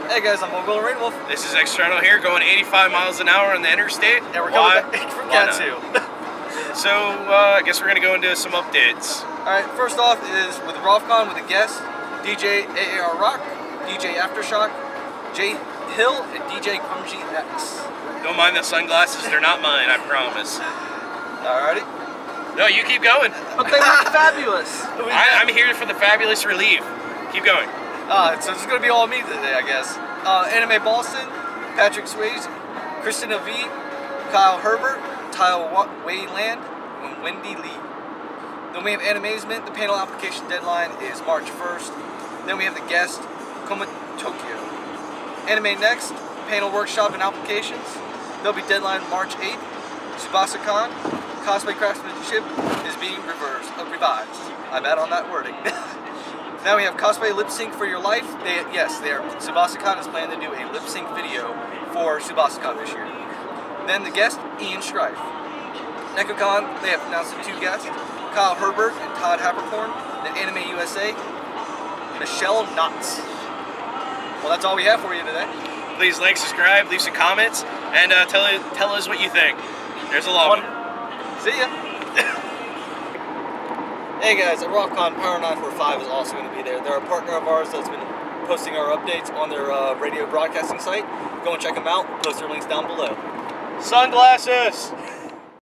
Hey guys, I'm Mogul Rainwolf. This is External here, going 85 miles an hour on the interstate. And we're coming back from Gatsu. So, I guess we're going to go into some updates. Alright, first off is with ROFCON with a guest, DJ AAR Rock, DJ Aftershock, Jay Hill, and DJ Grungy X. Don't mind the sunglasses, they're not mine, I promise. Alrighty. No, you keep going. But they were fabulous. I'm here for the fabulous relief. Keep going. So it's going to be all me today, I guess. Anime Boston, Patrick Swayze, Kristen V, Kyle Herbert, Tyle Wayland, and Wendy Lee. Then we have Animazement. The panel application deadline is March 1st. Then we have the guest, Koma Tokyo. Anime Next, panel workshop and applications. There'll be deadline March 8th. Tsubasa-con, cosplay craftsmanship is being revived. I bet on that wording. Now we have cosplay lip sync for your life. Tsubasa-con is planning to do a lip sync video for Tsubasa-con this year. Then the guest, Ian Strife. NekoCon, they have announced the two guests, Kyle Herbert and Todd Habercorn. Then Anime USA, Michelle Knotts. Well, that's all we have for you today. Please like, subscribe, leave some comments, and tell us what you think. There's a long one. See ya. Hey guys, at ROFCON, Power 945 is also going to be there. They're a partner of ours that's been posting our updates on their radio broadcasting site. Go and check them out. We'll post their links down below. Sunglasses!